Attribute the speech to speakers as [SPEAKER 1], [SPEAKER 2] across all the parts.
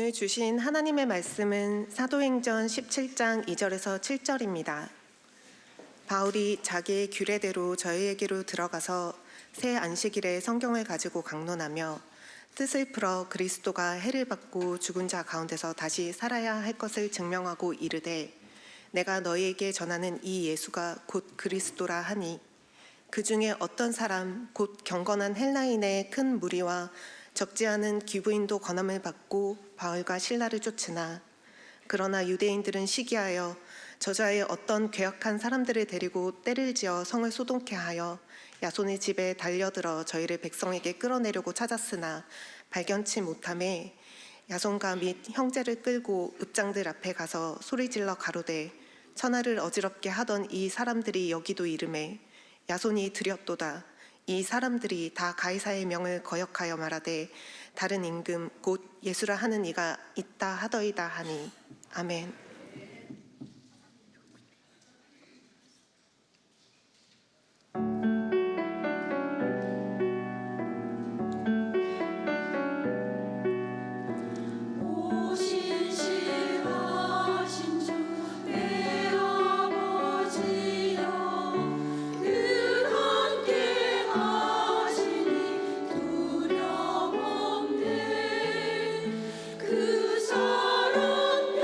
[SPEAKER 1] 오늘 주신 하나님의 말씀은 사도행전 17장 2절에서 7절입니다. 바울이 자기의 규례대로 저희에게로 들어가서 새 안식일에 성경을 가지고 강론하며 뜻을 풀어 그리스도가 해를 받고 죽은 자 가운데서 다시 살아야 할 것을 증명하고 이르되 내가 너희에게 전하는 이 예수가 곧 그리스도라 하니 그 중에 어떤 사람 곧 경건한 헬라인의 큰 무리와 적지 않은 귀부인도 권함을 받고 바울과 실라를 쫓으나 그러나 유대인들은 시기하여 저자의 어떤 괴악한 사람들을 데리고 떼를 지어 성을 소동케 하여 야손의 집에 달려들어 저희를 백성에게 끌어내려고 찾았으나 발견치 못하매 야손과 및 형제를 끌고 읍장들 앞에 가서 소리질러 가로되 천하를 어지럽게 하던 이 사람들이 여기도 이르매 야손이 들였도다. 이 사람들이 다 가이사의 명을 거역하여 말하되 다른 임금 곧 예수라 하는 이가 있다 하더이다 하니 아멘.
[SPEAKER 2] 그 사랑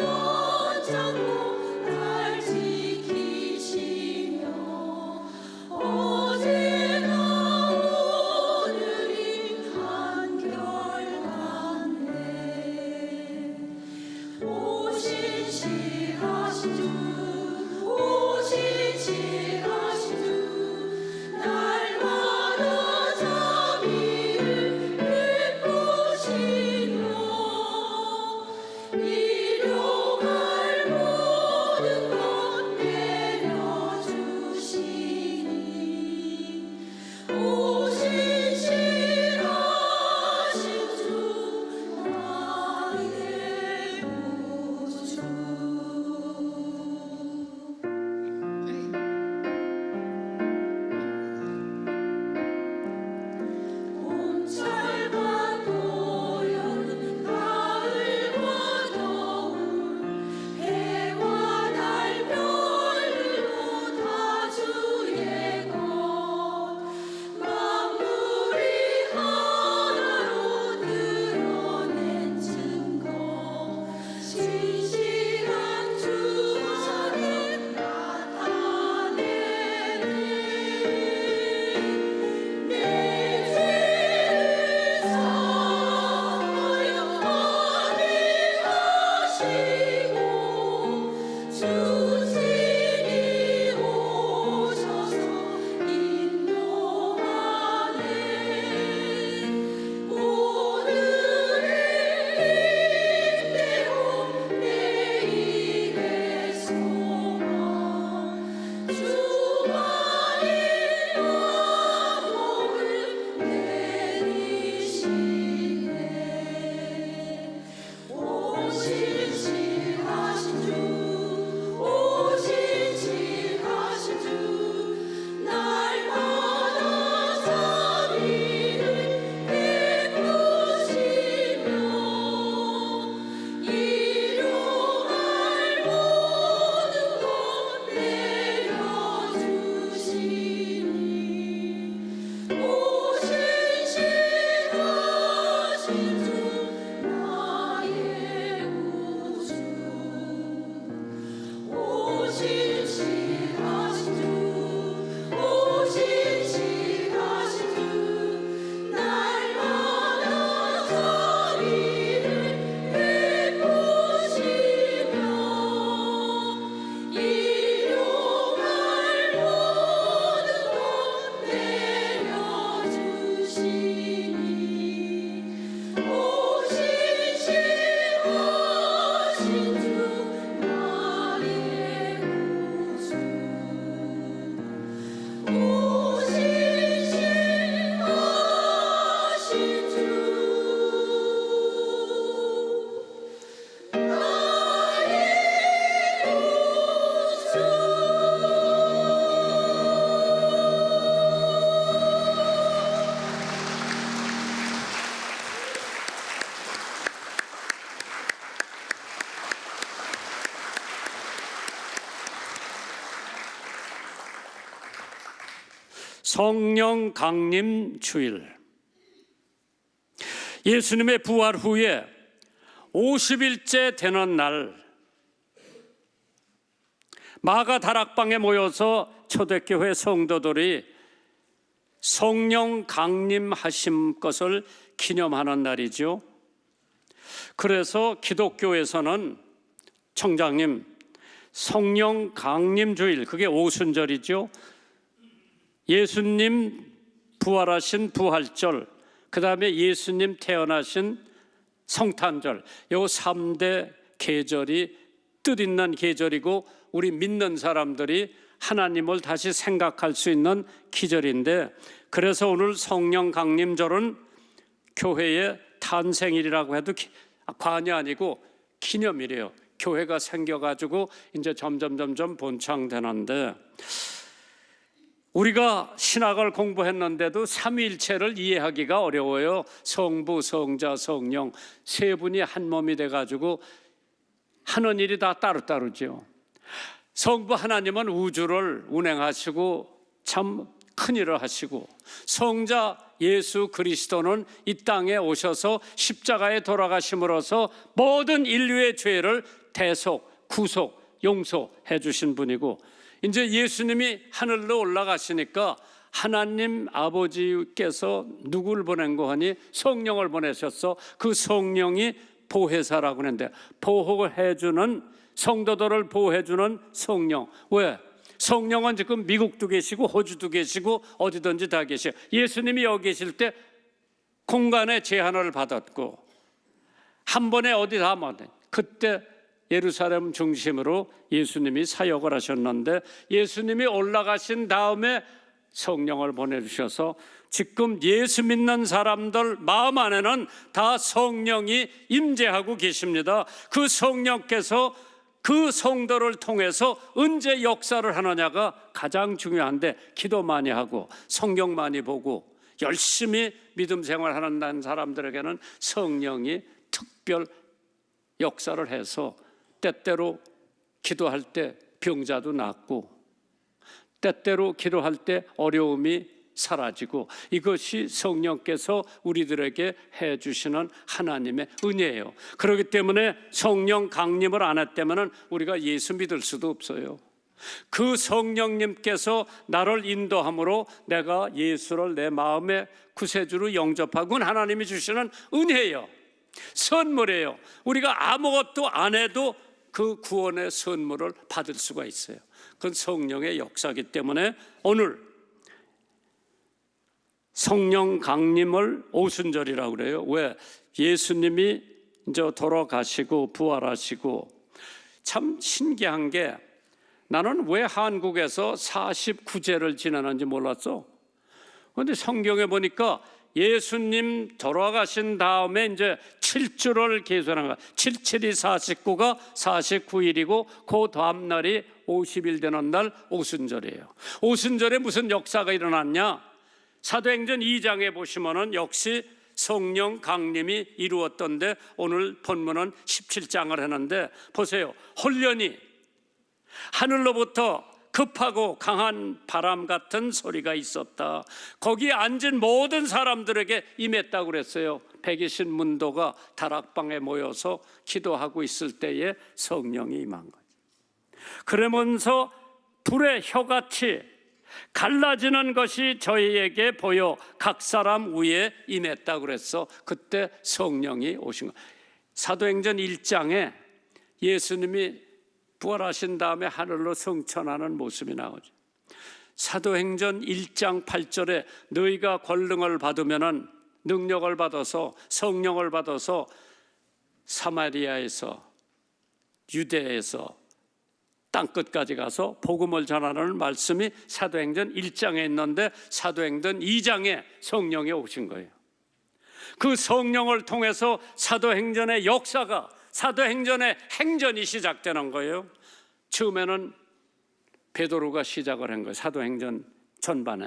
[SPEAKER 2] 성령 강림 주일. 예수님의 부활 후에 50일째 되는 날, 마가 다락방에 모여서 초대교회 성도들이 성령 강림하신 것을 기념하는 날이죠. 그래서 기독교에서는 청장님, 성령 강림 주일, 그게 오순절이죠. 예수님 부활하신 부활절, 그 다음에 예수님 태어나신 성탄절, 요 3대 계절이 뜻있는 계절이고 우리 믿는 사람들이 하나님을 다시 생각할 수 있는 기절인데, 그래서 오늘 성령 강림절은 교회의 탄생일이라고 해도 과언이 아니고 기념일이에요. 교회가 생겨가지고 이제 점점 번창되는데, 우리가 신학을 공부했는데도 삼위일체를 이해하기가 어려워요. 성부, 성자, 성령 세 분이 한 몸이 돼가지고 하는 일이 다 따로따로죠. 성부 하나님은 우주를 운행하시고 참 큰일을 하시고, 성자 예수 그리스도는 이 땅에 오셔서 십자가에 돌아가심으로써 모든 인류의 죄를 대속, 구속, 용서해 주신 분이고, 이제 예수님이 하늘로 올라가시니까 하나님 아버지께서 누구를 보낸 거 하니? 성령을 보내셨어. 그 성령이 보혜사라고 하는데, 보호해 주는, 성도들을 보호해 주는 성령. 왜? 성령은 지금 미국도 계시고 호주도 계시고 어디든지 다 계셔요. 예수님이 여기 계실 때 공간의 제한을 받았고 한 번에 어디 다 못, 그때 예루살렘 중심으로 예수님이 사역을 하셨는데, 예수님이 올라가신 다음에 성령을 보내주셔서 지금 예수 믿는 사람들 마음 안에는 다 성령이 임재하고 계십니다. 그 성령께서 그 성도를 통해서 언제 역사를 하느냐가 가장 중요한데, 기도 많이 하고 성경 많이 보고 열심히 믿음 생활하는 사람들에게는 성령이 특별 역사를 해서 때때로 기도할 때 병자도 낫고, 때때로 기도할 때 어려움이 사라지고, 이것이 성령께서 우리들에게 해주시는 하나님의 은혜예요. 그렇기 때문에 성령 강림을 안 했다면 우리가 예수 믿을 수도 없어요. 그 성령님께서 나를 인도함으로 내가 예수를 내 마음의 구세주로 영접하고, 하나님이 주시는 은혜예요. 선물이에요. 우리가 아무것도 안 해도 그 구원의 선물을 받을 수가 있어요. 그건 성령의 역사이기 때문에 오늘 성령 강림을 오순절이라고 그래요. 왜? 예수님이 이제 돌아가시고 부활하시고, 참 신기한 게, 나는 왜 한국에서 49제를 지내는지 몰랐어. 그런데 성경에 보니까 예수님 돌아가신 다음에 이제 7주를 계산한 거야. 77이 49가 49일이고 그 다음 날이 50일 되는 날 오순절이에요. 오순절에 무슨 역사가 일어났냐? 사도행전 2장에 보시면은 역시 성령 강림이 이루었던데, 오늘 본문은 17장을 했는데 보세요. 홀련히 하늘로부터 급하고 강한 바람 같은 소리가 있었다. 거기에 앉은 모든 사람들에게 임했다고 그랬어요. 120 문도가 다락방에 모여서 기도하고 있을 때에 성령이 임한 거죠. 그러면서 불의 혀같이 갈라지는 것이 저희에게 보여 각 사람 위에 임했다고 그랬어. 그때 성령이 오신 거예요. 사도행전 1장에 예수님이 부활하신 다음에 하늘로 승천하는 모습이 나오죠. 사도행전 1장 8절에 너희가 권능을 받으면은, 능력을 받아서 성령을 받아서 사마리아에서 유대에서 땅끝까지 가서 복음을 전하는 말씀이 사도행전 1장에 있는데, 사도행전 2장에 성령이 오신 거예요. 그 성령을 통해서 사도행전의 역사가, 사도행전의 행전이 시작되는 거예요. 처음에는 베드로가 시작을 한 거예요. 사도행전 전반에.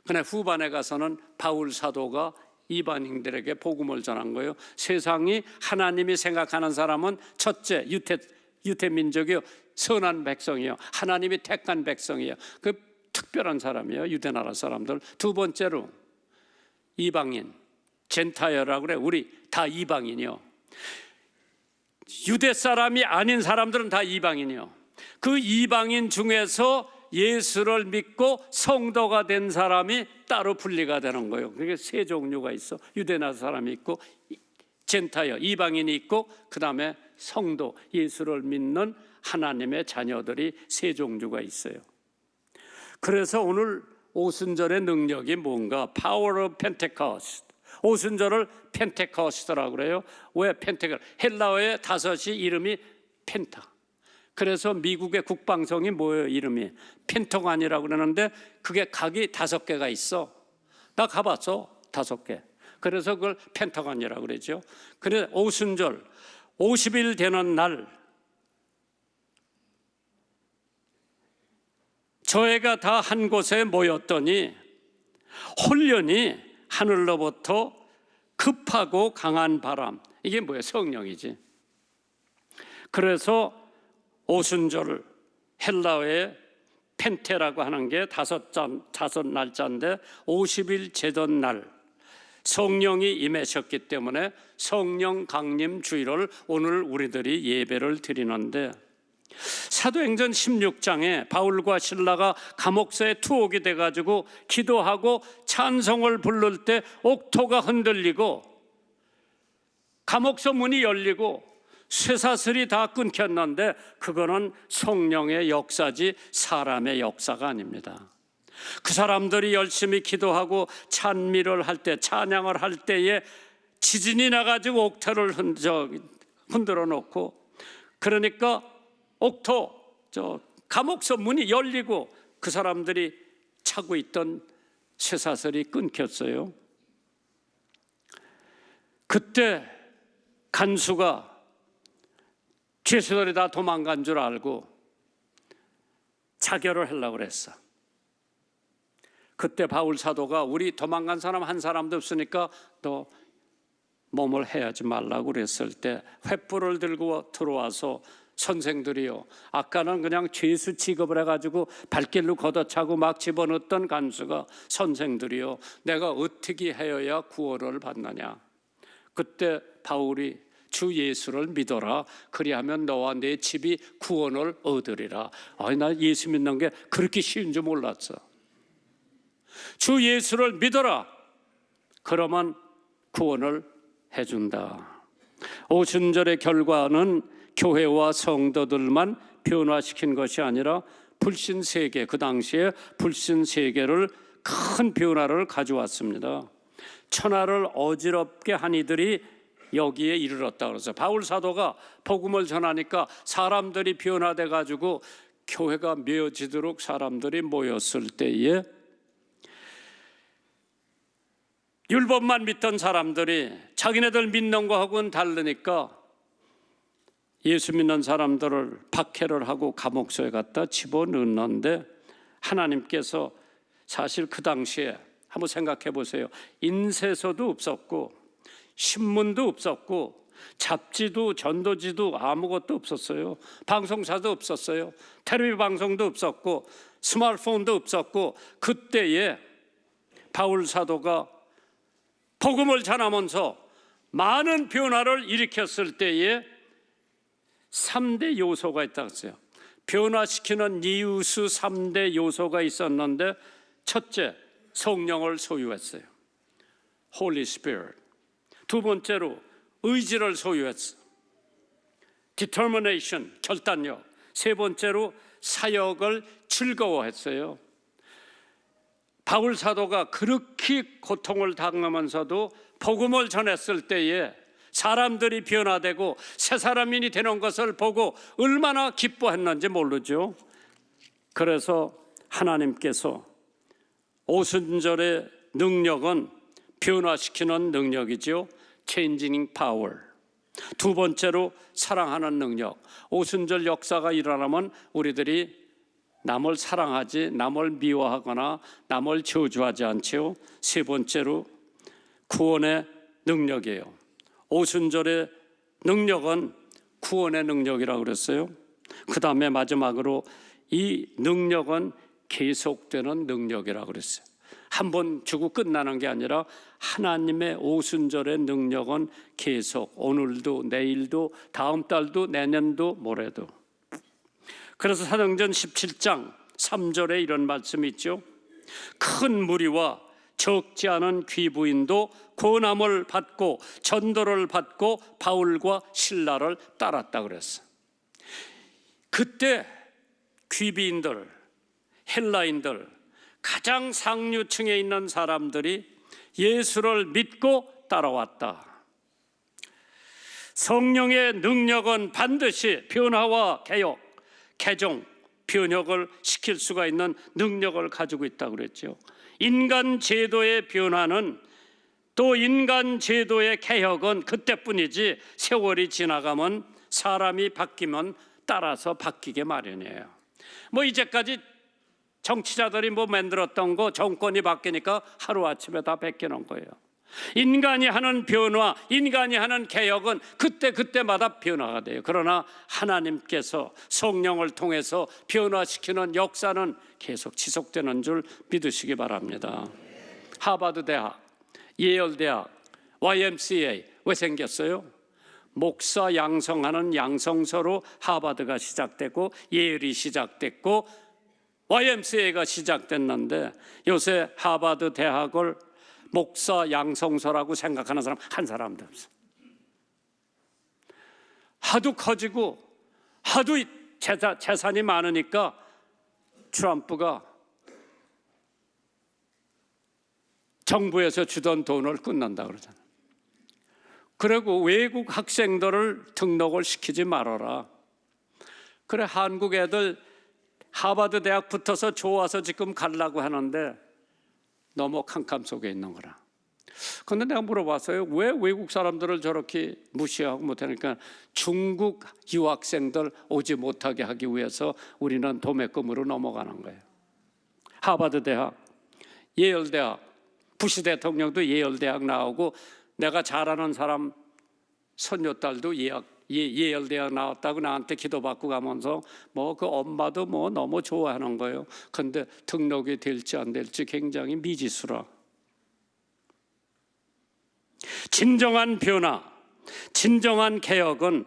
[SPEAKER 2] 그러나 후반에 가서는 바울 사도가 이방인들에게 복음을 전한 거예요. 세상이 하나님이 생각하는 사람은 첫째 유태 민족이요, 선한 백성이요, 하나님이 택한 백성이요. 그 특별한 사람이에요. 유대 나라 사람들. 두 번째로 이방인, 젠타이어라고 그래. 우리 다 이방인이요. 유대 사람이 아닌 사람들은 다 이방인이요. 그 이방인 중에서 예수를 믿고 성도가 된 사람이 따로 분리가 되는 거예요. 그게 세 종류가 있어. 유대 나라 사람이 있고, 젠타이어, 이방인이 있고, 그 다음에 성도, 예수를 믿는 하나님의 자녀들이 세 종류가 있어요. 그래서 오늘 오순절의 능력이 뭔가? Power of Pentecost. 오순절을 펜테코스트라고 그래요. 왜 펜테코스트? 헬라어의 다섯이 이름이 펜타. 그래서 미국의 국방성이 뭐예요? 이름이 펜터건이라고 그러는데 그게 각이 5개가 있어. 나 가봤어. 5개. 그래서 그걸 펜터건이라고 그러죠. 그래서 오순절 50일 되는 날 저희가 다 한 곳에 모였더니 혼련히 하늘로부터 급하고 강한 바람, 이게 뭐예요? 성령이지. 그래서 오순절 헬라어의 펜테라고 하는 게 5날짜인데 50일 제전 날 성령이 임하셨기 때문에 성령 강림 주일을 오늘 우리들이 예배를 드리는데, 사도행전 16장에 바울과 신라가 감옥서에 투옥이 돼가지고 기도하고 찬송을 부를 때 옥토가 흔들리고 감옥서 문이 열리고 쇠사슬이 다 끊겼는데 그거는 성령의 역사지 사람의 역사가 아닙니다. 그 사람들이 열심히 기도하고 찬미를 할 때, 찬양을 할 때에 지진이 나가지고 옥토를 흔들어 놓고, 그러니까 옥토, 감옥서 문이 열리고 그 사람들이 차고 있던 쇠사슬이 끊겼어요. 그때 간수가 죄수들이 다 도망간 줄 알고 자결을 하려고 그랬어. 그때 바울 사도가 우리 도망간 사람 한 사람도 없으니까 너 몸을 해하지 말라고 그랬을 때 횃불을 들고 들어와서 선생들이요, 아까는 그냥 죄수 취급을 해가지고 발길로 걷어차고 막 집어넣었던 간수가 선생들이요, 내가 어떻게 하여야 구원을 받느냐. 그때 바울이 주 예수를 믿어라, 그리하면 너와 내 집이 구원을 얻으리라. 아니, 나 예수 믿는 게 그렇게 쉬운 줄 몰랐어. 주 예수를 믿어라, 그러면 구원을 해준다. 오순절의 결과는 교회와 성도들만 변화시킨 것이 아니라 불신 세계, 그 당시에 불신 세계를 큰 변화를 가져왔습니다. 천하를 어지럽게 한 이들이 여기에 이르렀다 그래서 바울 사도가 복음을 전하니까 사람들이 변화돼 가지고 교회가 메어지도록 사람들이 모였을 때에 율법만 믿던 사람들이 자기네들 믿는 거하고는 다르니까 예수 믿는 사람들을 박해를 하고 감옥소에 갖다 집어넣는데, 하나님께서 사실 그 당시에 한번 생각해 보세요. 인쇄소도 없었고 신문도 없었고 잡지도 전도지도 아무것도 없었어요. 방송사도 없었어요. 텔레비전 방송도 없었고 스마트폰도 없었고, 그때에 바울 사도가 복음을 전하면서 많은 변화를 일으켰을 때에 3대 요소가 있다고 했어요. 변화시키는 이유수 3대 요소가 있었는데, 첫째, 성령을 소유했어요. Holy Spirit. 두 번째로 의지를 소유했어요. Determination, 결단력. 세 번째로 사역을 즐거워했어요. 바울 사도가 그렇게 고통을 당하면서도 복음을 전했을 때에 사람들이 변화되고 새 사람인이 되는 것을 보고 얼마나 기뻐했는지 모르죠. 그래서 하나님께서 오순절의 능력은 변화시키는 능력이죠. Changing power. 두 번째로 사랑하는 능력. 오순절 역사가 일어나면 우리들이 남을 사랑하지, 남을 미워하거나 남을 저주하지 않죠. 세 번째로 구원의 능력이에요. 오순절의 능력은 구원의 능력이라고 그랬어요. 그 다음에 마지막으로 이 능력은 계속되는 능력이라고 그랬어요. 한 번 주고 끝나는 게 아니라 하나님의 오순절의 능력은 계속, 오늘도 내일도 다음 달도 내년도 모레도. 그래서 사도행전 17장 3절에 이런 말씀이 있죠. 큰 무리와 적지 않은 귀부인도 고난을 받고 전도를 받고 바울과 실라를 따랐다 그랬어. 그때 귀비인들, 헬라인들, 가장 상류층에 있는 사람들이 예수를 믿고 따라왔다. 성령의 능력은 반드시 변화와 개혁, 개종, 변혁을 시킬 수가 있는 능력을 가지고 있다고 그랬죠. 인간 제도의 변화는, 또 인간 제도의 개혁은 그때뿐이지 세월이 지나가면, 사람이 바뀌면 따라서 바뀌게 마련이에요. 이제까지 정치자들이 만들었던 거, 정권이 바뀌니까 하루아침에 다 베끼는 거예요. 인간이 하는 변화, 인간이 하는 개혁은 그때마다 변화가 돼요. 그러나 하나님께서 성령을 통해서 변화시키는 역사는 계속 지속되는 줄 믿으시기 바랍니다. 하버드 대학, 예일 대학, YMCA 왜 생겼어요? 목사 양성하는 양성소로 하버드가 시작됐고 예일이 시작됐고 YMCA가 시작됐는데, 요새 하버드 대학을 목사 양성소라고 생각하는 사람 한 사람도 없어. 하도 커지고 하도 재산이 많으니까 트럼프가 정부에서 주던 돈을 끊는다 그러잖아. 그리고 외국 학생들을 등록을 시키지 말아라. 그래, 한국 애들 하버드 대학 붙어서 좋아서 지금 가려고 하는데 너무 캄캄 속에 있는 거라. 그런데 내가 물어봤어요. 왜 외국 사람들을 저렇게 무시하고 못하니까 중국 유학생들 오지 못하게 하기 위해서 우리는 도매금으로 넘어가는 거예요. 하버드 대학, 예일 대학, 부시 대통령도 예일 대학 나오고, 내가 잘 아는 사람 손녀딸도 예일 대학 나왔다고 나한테 기도받고 가면서 그 엄마도 너무 좋아하는 거예요. 근데 등록이 될지 안 될지 굉장히 미지수라. 진정한 변화, 진정한 개혁은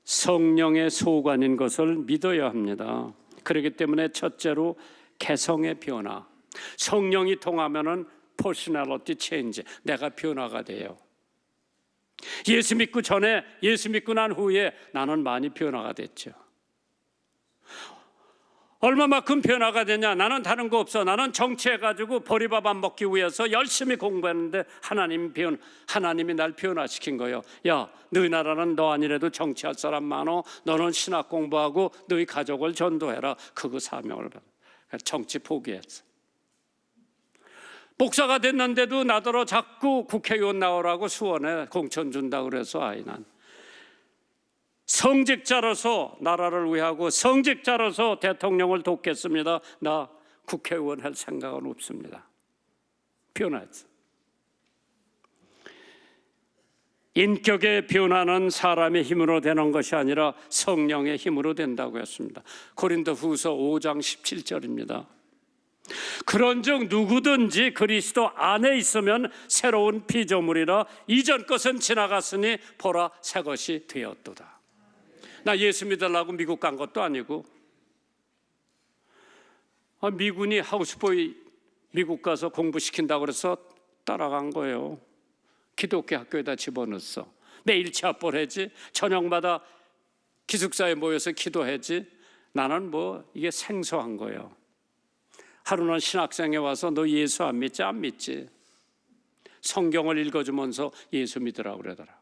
[SPEAKER 2] 성령의 소관인 것을 믿어야 합니다. 그렇기 때문에 첫째로 개성의 변화, 성령이 통하면은 퍼스널리티 체인지, 내가 변화가 돼요. 예수 믿고 전에, 예수 믿고 난 후에 나는 많이 변화가 됐죠. 얼마만큼 변화가 되냐? 나는 다른 거 없어. 나는 정치해가지고 보리밥 안 먹기 위해서 열심히 공부했는데 하나님이 날 변화시킨 거예요. 야, 너희 나라는 너 아니래도 정치할 사람 많어. 너는 신학 공부하고 너희 가족을 전도해라. 그거 사명을 받아. 정치 포기했어. 목사가 됐는데도 나더러 자꾸 국회의원 나오라고 수원에 공천 준다고 그래서 난 성직자로서 나라를 위하고 성직자로서 대통령을 돕겠습니다. 나 국회의원 할 생각은 없습니다. 변화했어. 인격의 변화는 사람의 힘으로 되는 것이 아니라 성령의 힘으로 된다고 했습니다. 고린도후서 5장 17절입니다. 그런즉 누구든지 그리스도 안에 있으면 새로운 피조물이라 이전 것은 지나갔으니 보라 새 것이 되었도다. 나 예수 믿으려고 미국 간 것도 아니고, 미군이 하우스보이 미국 가서 공부시킨다고 그래서 따라간 거예요. 기독교 학교에다 집어넣었어. 매일 체합볼 저녁마다 기숙사에 모여서 기도하지. 나는 이게 생소한 거예요. 하루는 신학생에 와서 너 예수 안 믿지? 안 믿지. 성경을 읽어주면서 예수 믿으라고 그러더라.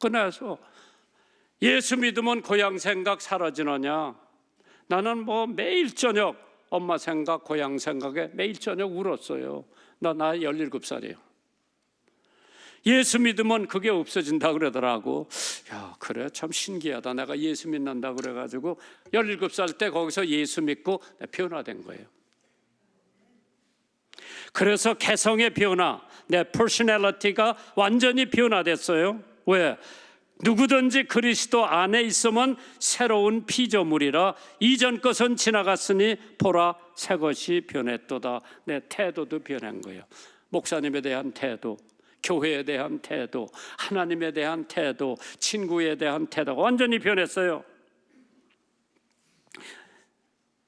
[SPEAKER 2] 그래서 예수 믿으면 고향 생각 사라지느냐? 나는 매일 저녁 엄마 생각, 고향 생각에 매일 저녁 울었어요. 나 17살이에요. 예수 믿으면 그게 없어진다 그러더라고. 야, 그래, 참 신기하다. 내가 예수 믿는다 그래가지고 17살 때 거기서 예수 믿고 변화된 거예요. 그래서 개성의 변화, 내 퍼스널리티가 완전히 변화됐어요. 왜? 누구든지 그리스도 안에 있으면 새로운 피조물이라 이전 것은 지나갔으니 보라 새 것이 변했도다. 내 태도도 변한 거예요. 목사님에 대한 태도, 교회에 대한 태도, 하나님에 대한 태도, 친구에 대한 태도가 완전히 변했어요.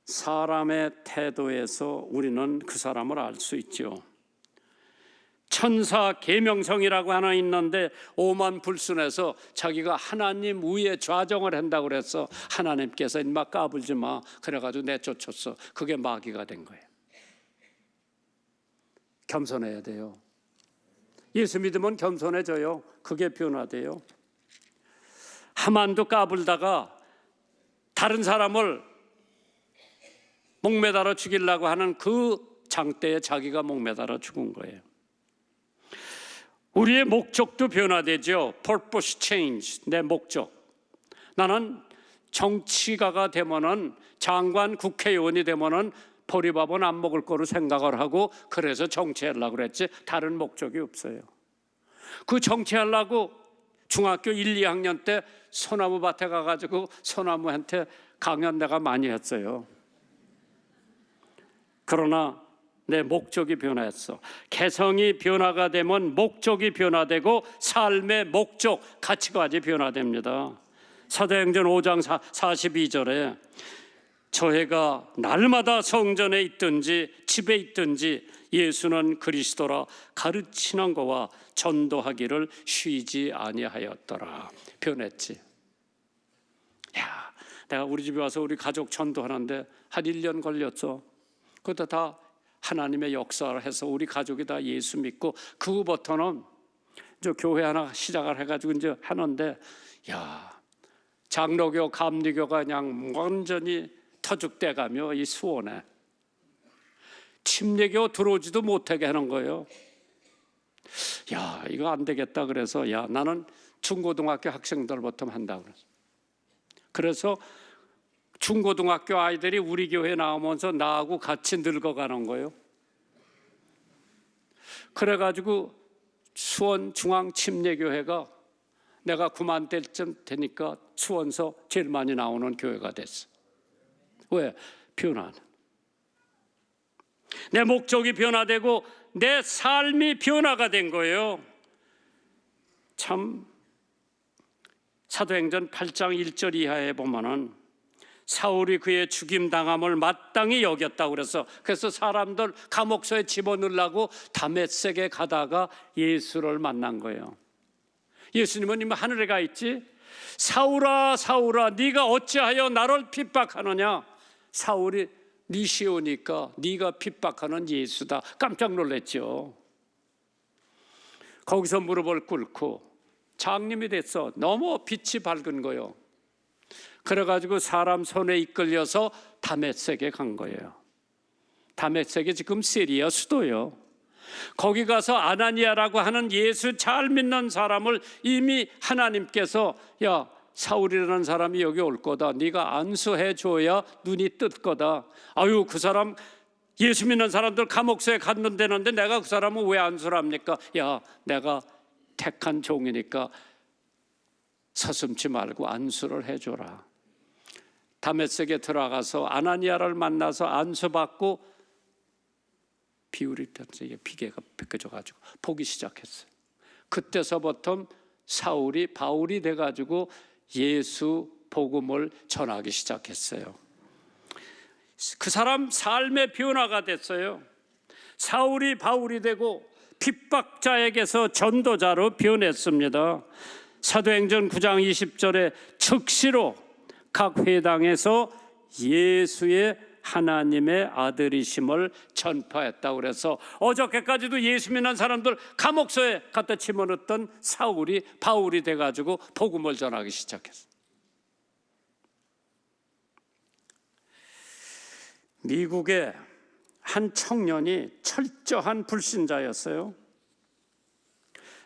[SPEAKER 2] 사람의 태도에서 우리는 그 사람을 알 수 있죠. 천사 계명성이라고 하나 있는데 오만 불순해서 자기가 하나님 위에 좌정을 한다고 그래서 하나님께서 인마 까불지 마 그래가지고 내쫓았어. 그게 마귀가 된 거예요. 겸손해야 돼요. 예수 믿으면 겸손해져요. 그게 변화돼요. 하만도 까불다가 다른 사람을 목매달아 죽이려고 하는 그 장대에 자기가 목매달아 죽은 거예요. 우리의 목적도 변화되죠. Purpose change. 내 목적. 나는 정치가가 되면은 장관 국회의원이 되면은 보리밥은 안 먹을 거로 생각을 하고 그래서 정치하려고 그랬지 다른 목적이 없어요. 그 정치하려고 중학교 1, 2학년 때 소나무 밭에 가가지고 소나무한테 강연 내가 많이 했어요. 그러나 내 목적이 변화했어. 개성이 변화가 되면 목적이 변화되고 삶의 목적, 가치관이 변화됩니다. 사도행전 5장 42절에 저희가 날마다 성전에 있든지 집에 있든지 예수는 그리스도라 가르치는 거와 전도하기를 쉬지 아니하였더라. 변했지. 야, 내가 우리 집에 와서 우리 가족 전도하는데 한 1년 걸렸어. 그것도 다 하나님의 역사를 해서 우리 가족이 다 예수 믿고 그 후부터는 이제 교회 하나 시작을 해가지고 이제 하는데 야 장로교 감리교가 그냥 완전히 터죽대가며 이 수원에 침례교 들어오지도 못하게 하는 거예요. 야 이거 안 되겠다 그래서 야 나는 중고등학교 학생들부터 한다 그래서 중고등학교 아이들이 우리 교회 나오면서 나하고 같이 늙어가는 거예요. 그래가지고 수원 중앙침례교회가 내가 그만될 쯤 되니까 수원서 제일 많이 나오는 교회가 됐어. 왜? 변화는. 내 목적이 변화되고 내 삶이 변화가 된 거예요. 참 사도행전 8장 1절 이하에 보면은 사울이 그의 죽임당함을 마땅히 여겼다고 그래서 사람들 감옥소에 집어넣으려고 다메섹에 가다가 예수를 만난 거예요. 예수님은 이미 하늘에 가 있지. 사울아 사울아 네가 어찌하여 나를 핍박하느냐. 사울이 네 시오니까 네가 핍박하는 예수다. 깜짝 놀랐죠. 거기서 무릎을 꿇고 장님이 됐어. 너무 빛이 밝은 거예요. 그래가지고 사람 손에 이끌려서 다메섹에 간 거예요. 다메섹이 지금 시리아 수도예요. 거기 가서 아나니아라고 하는 예수 잘 믿는 사람을 이미 하나님께서 야 사울이라는 사람이 여기 올 거다. 네가 안수해 줘야 눈이 뜰 거다. 아유 그 사람 예수 믿는 사람들 감옥소에 갔는데는데 내가 그 사람은 왜 안수를 합니까? 야 내가 택한 종이니까 서슴지 말고 안수를 해줘라. 다메섹에 들어가서 아나니아를 만나서 안수받고 비울이 편지에 비계가 벗겨져가지고 보기 시작했어요. 그때서부터 사울이 바울이 돼가지고 예수 복음을 전하기 시작했어요. 그 사람 삶의 변화가 됐어요. 사울이 바울이 되고 핍박자에게서 전도자로 변했습니다. 사도행전 9장 20절에 즉시로 각 회당에서 예수의 하나님의 아들이심을 전파했다고 그래서 어저께까지도 예수 믿는 사람들 감옥소에 갖다 집어넣었던 사울이 바울이 돼가지고 복음을 전하기 시작했어요. 미국의 한 청년이 철저한 불신자였어요.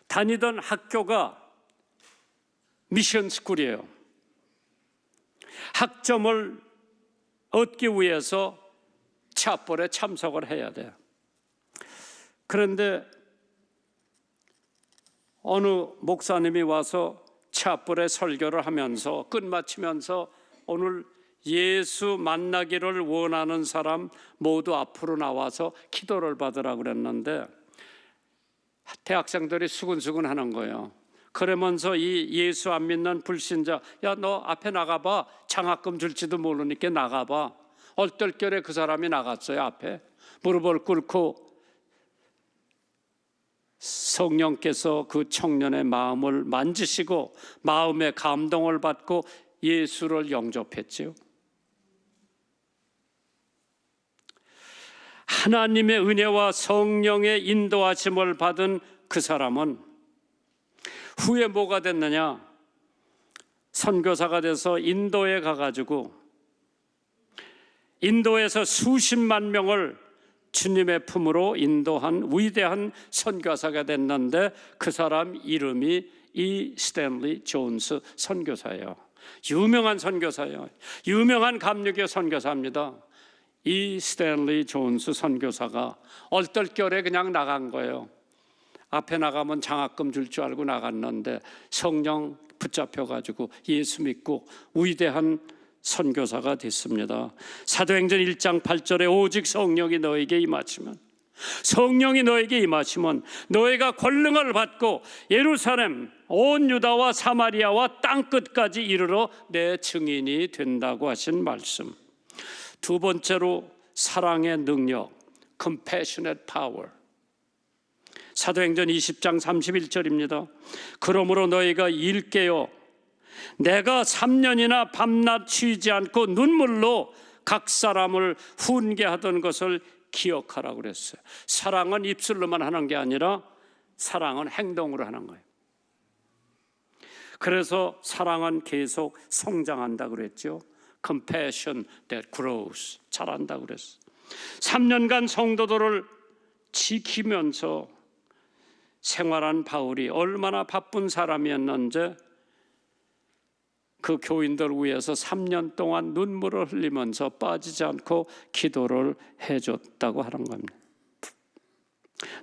[SPEAKER 2] 다니던 학교가 미션 스쿨이에요. 학점을 얻기 위해서 체합볼에 참석을 해야 돼요. 그런데 어느 목사님이 와서 체합볼에 설교를 하면서 끝마치면서 오늘 예수 만나기를 원하는 사람 모두 앞으로 나와서 기도를 받으라고 그랬는데 대학생들이 수근수근 하는 거예요. 그러면서 이 예수 안 믿는 불신자, 야, 너 앞에 나가봐. 장학금 줄지도 모르니까 나가봐. 얼떨결에 그 사람이 나갔어요. 앞에 무릎을 꿇고 성령께서 그 청년의 마음을 만지시고 마음의 감동을 받고 예수를 영접했지요. 하나님의 은혜와 성령의 인도하심을 받은 그 사람은 후에 뭐가 됐느냐? 선교사가 돼서 인도에 가가지고 인도에서 수십만 명을 주님의 품으로 인도한 위대한 선교사가 됐는데 그 사람 이름이 이 스탠리 존스 선교사예요. 유명한 선교사예요. 유명한 감리교 선교사입니다. 이 스탠리 존스 선교사가 얼떨결에 그냥 나간 거예요. 앞에 나가면 장학금 줄 줄 알고 나갔는데 성령 붙잡혀가지고 예수 믿고 위대한 선교사가 됐습니다. 사도행전 1장 8절에 오직 성령이 너에게 임하시면, 성령이 너에게 임하시면 너희가 권능을 받고 예루살렘 온 유다와 사마리아와 땅끝까지 이르러 내 증인이 된다고 하신 말씀. 두 번째로 사랑의 능력, compassionate power. 사도행전 20장 31절입니다. 그러므로 너희가 일깨어 내가 3년이나 밤낮 쉬지 않고 눈물로 각 사람을 훈계하던 것을 기억하라고 그랬어요. 사랑은 입술로만 하는 게 아니라 사랑은 행동으로 하는 거예요. 그래서 사랑은 계속 성장한다고 그랬죠. Compassion that grows. 자란다고 그랬어요. 3년간 성도들을 지키면서 생활한 바울이 얼마나 바쁜 사람이었는지 그 교인들 위해서 3년 동안 눈물을 흘리면서 빠지지 않고 기도를 해줬다고 하는 겁니다.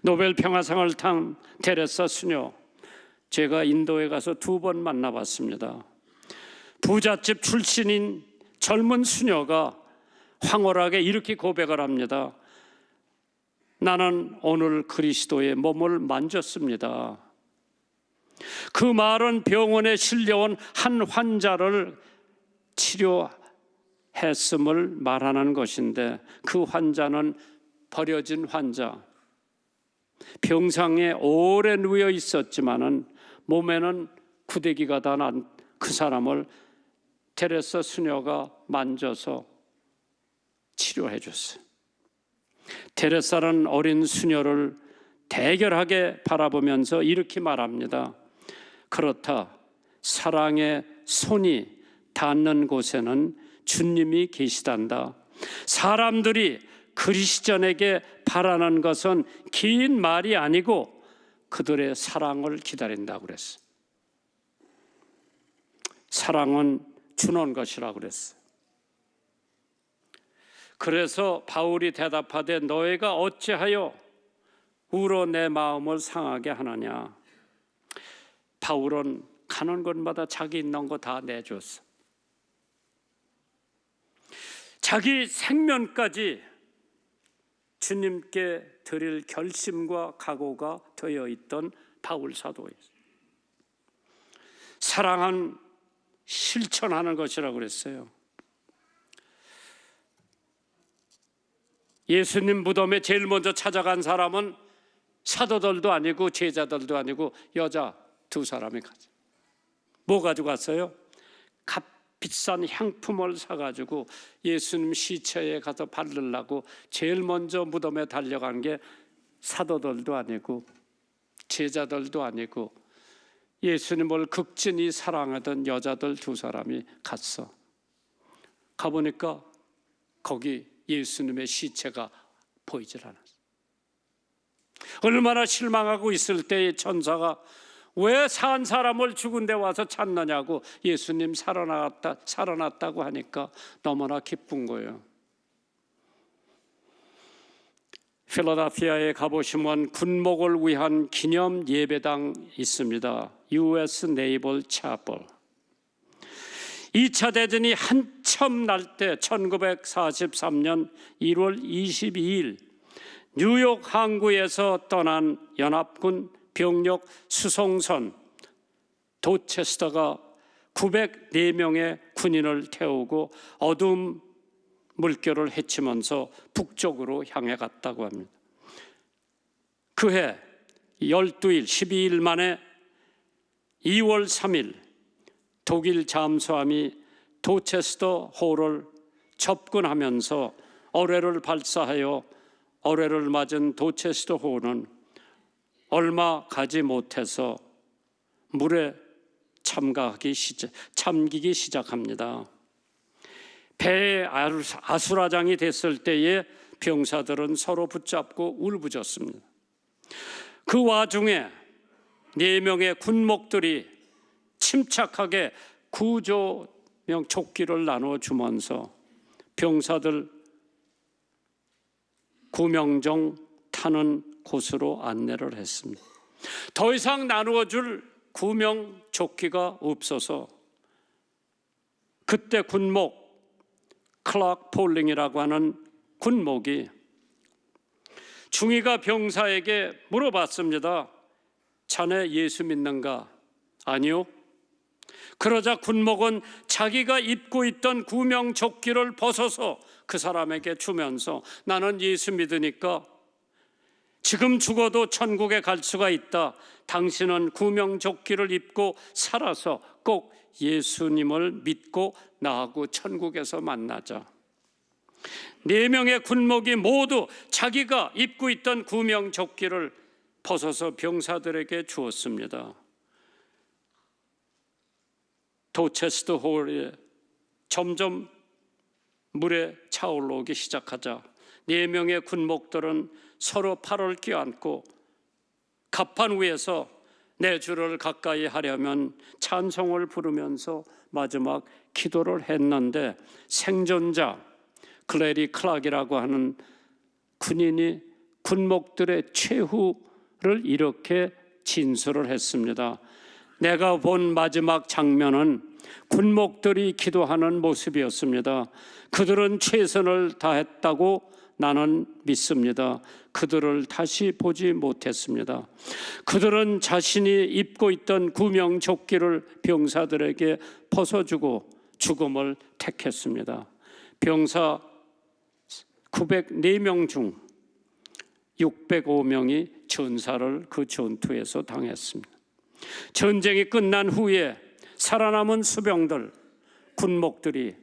[SPEAKER 2] 노벨 평화상을 탄 테레사 수녀, 제가 인도에 가서 2번 만나봤습니다. 부잣집 출신인 젊은 수녀가 황홀하게 이렇게 고백을 합니다. 나는 오늘 그리스도의 몸을 만졌습니다. 그 말은 병원에 실려온 한 환자를 치료했음을 말하는 것인데 그 환자는 버려진 환자, 병상에 오래 누워 있었지만은 몸에는 구데기가 다 난 그 사람을 테레사 수녀가 만져서 치료해 줬어요. 테레사는 어린 수녀를 대결하게 바라보면서 이렇게 말합니다. 그렇다. 사랑의 손이 닿는 곳에는 주님이 계시단다. 사람들이 그리스도인에게 바라는 것은 긴 말이 아니고 그들의 사랑을 기다린다고 그랬어요. 사랑은 주는 것이라고 그랬어요. 그래서 바울이 대답하되 너희가 어찌하여 울어 내 마음을 상하게 하느냐. 바울은 가는 곳마다 자기 있는 거 다 내줬어. 자기 생명까지 주님께 드릴 결심과 각오가 되어 있던 바울 사도였어요. 사랑은 실천하는 것이라고 그랬어요. 예수님 무덤에 제일 먼저 찾아간 사람은 사도들도 아니고 제자들도 아니고 여자 2사람이 가죠. 뭐 가지고 갔어요? 값비싼 향품을 사가지고 예수님 시체에 가서 바르려고 제일 먼저 무덤에 달려간 게 사도들도 아니고 제자들도 아니고 예수님을 극진히 사랑하던 여자들 2사람이 갔어. 가보니까 거기 예수님의 시체가 보이질 않았어. 얼마나 실망하고 있을 때에 천사가 왜 산 사람을 죽은 데 와서 찾느냐고 예수님 살아났다고 하니까 너무나 기쁜 거예요. 필라델피아에 가보시면 군목을 위한 기념 예배당 있습니다. US Naval Chapel. 2차 대전이 한참 날 때 1943년 1월 22일 뉴욕 항구에서 떠난 연합군 병력 수송선 도체스터가 904명의 군인을 태우고 어두운 물결을 헤치면서 북쪽으로 향해 갔다고 합니다. 그해 12일, 12일 만에 2월 3일 독일 잠수함이 도체스터 호를 접근하면서 어뢰를 발사하여 어뢰를 맞은 도체스터 호는 얼마 가지 못해서 물에 잠기기 시작합니다. 배에 아수라장이 됐을 때에 병사들은 서로 붙잡고 울부짖습니다. 그 와중에 4명의 군목들이 침착하게 구조명 조끼를 나눠주면서 병사들 구명정 타는 곳으로 안내를 했습니다. 더 이상 나누어줄 구명 조끼가 없어서 그때 군목 클락 폴링이라고 하는 군목이 중위가 병사에게 물어봤습니다. 자네 예수 믿는가? 아니요. 그러자 군목은 자기가 입고 있던 구명 조끼를 벗어서 그 사람에게 주면서 나는 예수 믿으니까 지금 죽어도 천국에 갈 수가 있다. 당신은 구명 조끼를 입고 살아서 꼭 예수님을 믿고 나하고 천국에서 만나자. 4명의 군목이 모두 자기가 입고 있던 구명 조끼를 벗어서 병사들에게 주었습니다. 도체스터 홀에 점점 물에 차올라오기 시작하자 4명의 군목들은 서로 팔을 껴안고 갑판 위에서 내 주를 가까이 하려면 찬송을 부르면서 마지막 기도를 했는데 생존자 클래리 클락이라고 하는 군인이 군목들의 최후를 이렇게 진술을 했습니다. 내가 본 마지막 장면은 군목들이 기도하는 모습이었습니다. 그들은 최선을 다했다고 나는 믿습니다. 그들을 다시 보지 못했습니다. 그들은 자신이 입고 있던 구명 조끼를 병사들에게 벗어주고 죽음을 택했습니다. 병사 904명 중 605명이 전사를 그 전투에서 당했습니다. 전쟁이 끝난 후에 살아남은 수병들, 군목들이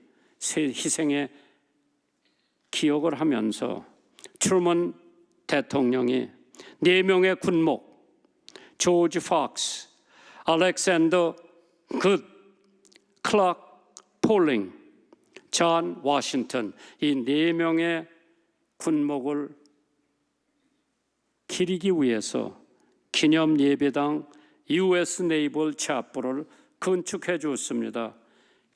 [SPEAKER 2] 희생의 기억을 하면서 트루먼 대통령이 4명의 군목, 조지 폭스, 알렉산더 굿, 클락 폴링, 존 워싱턴 이 4명의 군목을 기리기 위해서 기념 예배당 US 네이벌 차플을 건축해 주었습니다.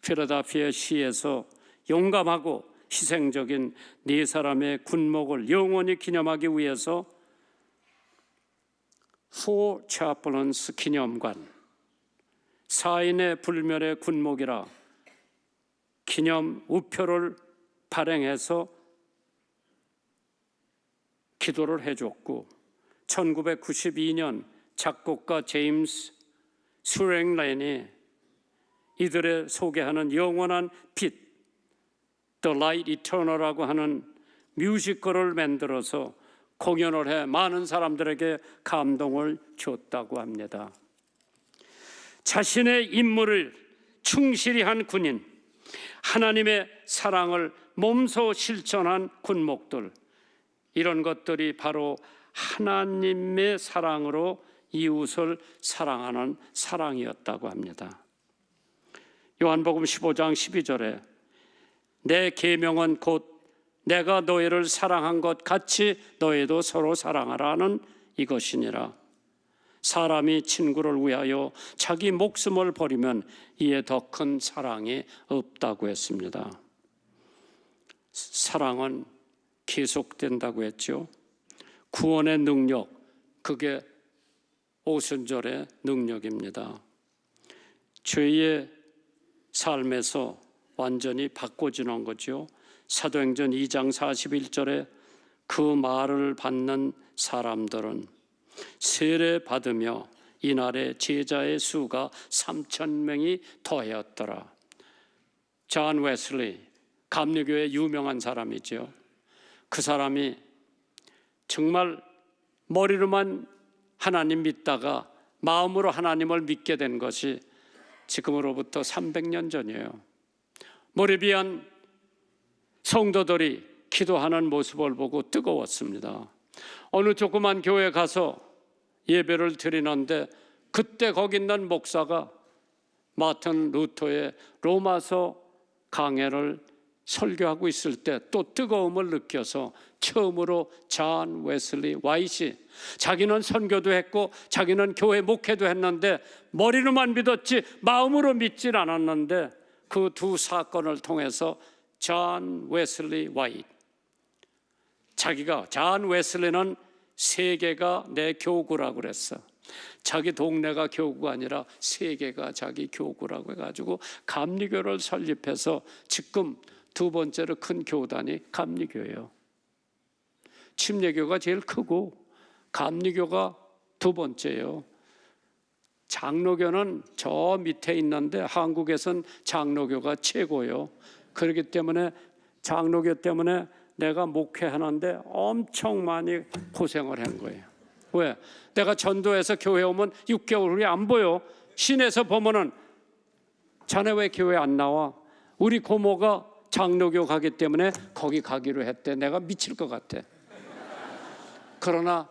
[SPEAKER 2] 필라델피아 시에서 용감하고 희생적인 4사람의 군목을 영원히 기념하기 위해서 Four Chaplains 기념관, 4인의 불멸의 군목이라 기념 우표를 발행해서 기도를 해줬고 1992년 작곡가 제임스 수랭랜이 이들의 소개하는 영원한 빛 The Light Eternal라고 하는 뮤지컬을 만들어서 공연을 해 많은 사람들에게 감동을 줬다고 합니다. 자신의 임무를 충실히 한 군인, 하나님의 사랑을 몸소 실천한 군목들, 이런 것들이 바로 하나님의 사랑으로 이웃을 사랑하는 사랑이었다고 합니다. 요한복음 15장 12절에 내 계명은 곧 내가 너희를 사랑한 것 같이 너희도 서로 사랑하라는 이것이니라. 사람이 친구를 위하여 자기 목숨을 버리면 이에 더 큰 사랑이 없다고 했습니다. 사랑은 계속된다고 했죠. 구원의 능력, 그게 오순절의 능력입니다. 죄의 삶에서 완전히 바꿔지는 거죠. 사도행전 2장 41절에 그 말을 받는 사람들은 세례 받으며 이날에 제자의 수가 3,000명이 더하였더라. 존 웨슬리, 감리교의 유명한 사람이죠. 그 사람이 정말 머리로만 하나님 믿다가 마음으로 하나님을 믿게 된 것이 지금으로부터 300년 전이에요. 모레비안 성도들이 기도하는 모습을 보고 뜨거웠습니다. 어느 조그만 교회 가서 예배를 드리는데 그때 거기 있는 목사가 마틴 루터의 로마서 강해를 설교하고 있을 때 또 뜨거움을 느껴서 처음으로 존 웨슬리 와이시, 자기는 선교도 했고 자기는 교회 목회도 했는데 머리로만 믿었지 마음으로 믿질 않았는데 그 두 사건을 통해서 존 웨슬리 와이트, 자기가 존 웨슬리는 세계가 내 교구라고 그랬어. 자기 동네가 교구가 아니라 세계가 자기 교구라고 해가지고 감리교를 설립해서 지금 두 번째로 큰 교단이 감리교예요. 침례교가 제일 크고 감리교가 두 번째예요. 장로교는 저 밑에 있는데 한국에선 장로교가 최고예요. 그렇기 때문에 장로교 때문에 내가 목회하는데 엄청 많이 고생을 한 거예요. 왜? 내가 전도해서 교회 오면 6개월 후에 안 보여. 시내에서 보면은 자네 왜 교회 안 나와? 우리 고모가 장로교 가기 때문에 거기 가기로 했대. 내가 미칠 것 같아. 그러나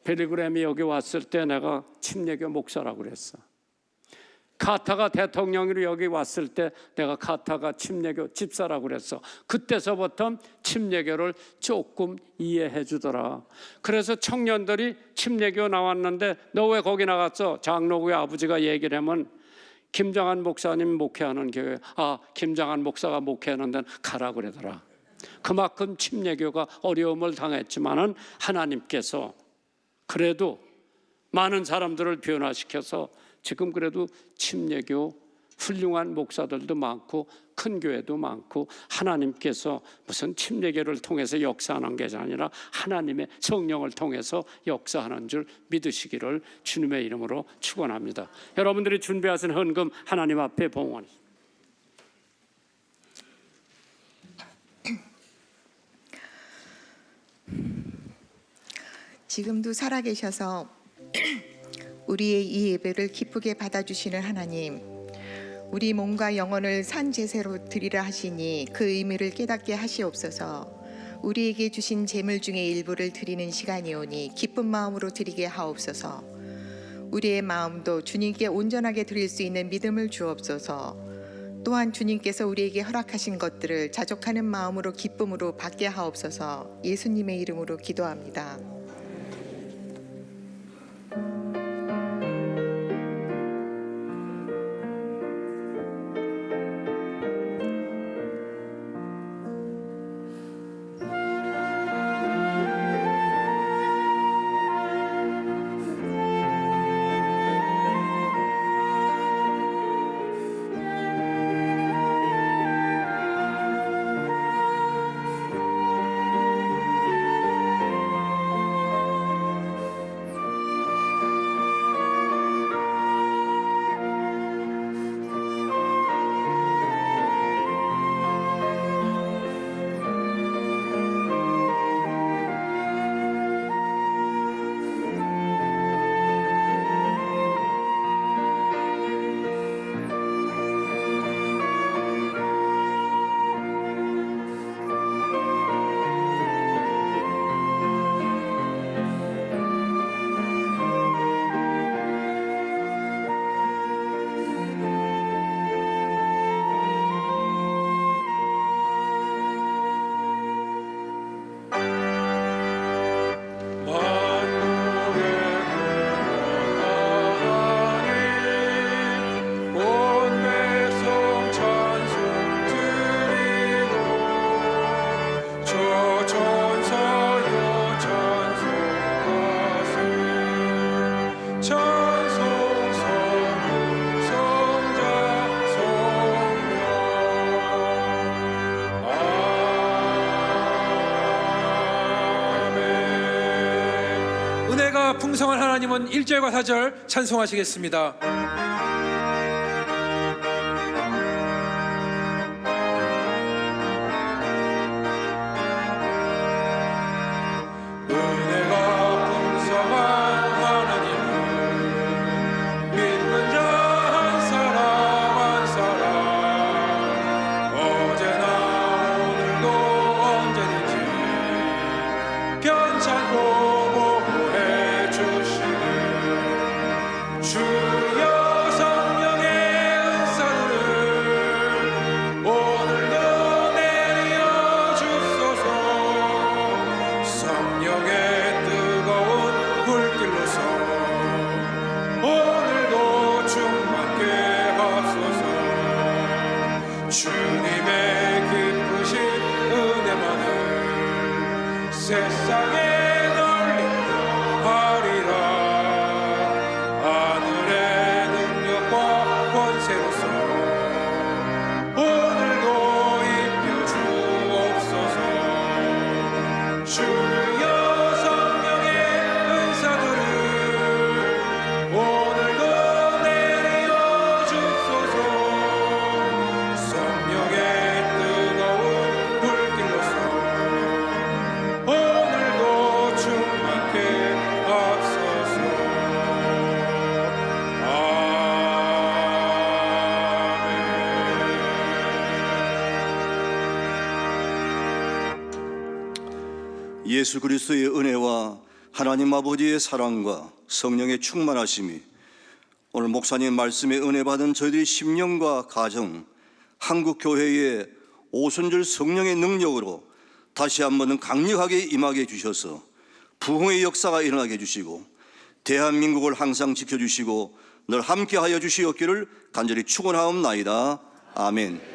[SPEAKER 2] 빌리그램이 여기 왔을 때 내가 침례교 목사라고 그랬어. 카타가 대통령으로 여기 왔을 때 내가 카타가 침례교 집사라고 그랬어. 그때서부터 침례교를 조금 이해해 주더라. 그래서 청년들이 침례교 나왔는데 너 왜 거기 나갔어? 장로교의 아버지가 얘기를 하면 김장한 목사님 목회하는 교회, 김장한 목사가 목회하는 데는 가라 그러더라. 그만큼 침례교가 어려움을 당했지만은 하나님께서 그래도 많은 사람들을 변화시켜서 지금 그래도 침례교 훌륭한 목사들도 많고 큰 교회도 많고 하나님께서 무슨 침례교를 통해서 역사하는 게 아니라 하나님의 성령을 통해서 역사하는 줄 믿으시기를 주님의 이름으로 축원합니다. 여러분들이 준비하신 헌금 하나님 앞에 봉헌.
[SPEAKER 3] 지금도 살아계셔서 우리의 이 예배를 기쁘게 받아주시는 하나님, 우리 몸과 영혼을 산 제사로 드리라 하시니 그 의미를 깨닫게 하시옵소서. 우리에게 주신 재물 중에 일부를 드리는 시간이오니 기쁜 마음으로 드리게 하옵소서. 우리의 마음도 주님께 온전하게 드릴 수 있는 믿음을 주옵소서. 또한 주님께서 우리에게 허락하신 것들을 자족하는 마음으로 기쁨으로 받게 하옵소서. 예수님의 이름으로 기도합니다.
[SPEAKER 4] 은혜가 풍성한 하나님은 1절과 4절 찬송하시겠습니다.
[SPEAKER 5] 주님의 기쁘신 은혜만을 세상에 널리 하리라. 하늘의 능력과 권세로서 오늘도 입혀 주옵소서. 주여 성령의 은사들을 오늘도 내려 주소서. 성령의 뜨거운 불길로서 오늘도 충만케 하소서. 아멘.
[SPEAKER 6] 예수 그리스도의 은혜와 하나님 아버지의 사랑과 성령의 충만하심이 오늘 목사님 말씀에 은혜 받은 저희들의 심령과 가정, 한국 교회의 오순절 성령의 능력으로 다시 한번 강력하게 임하게 해주셔서 부흥의 역사가 일어나게 해주시고 대한민국을 항상 지켜주시고 늘 함께하여 주시옵기를 간절히 축원하옵나이다. 아멘.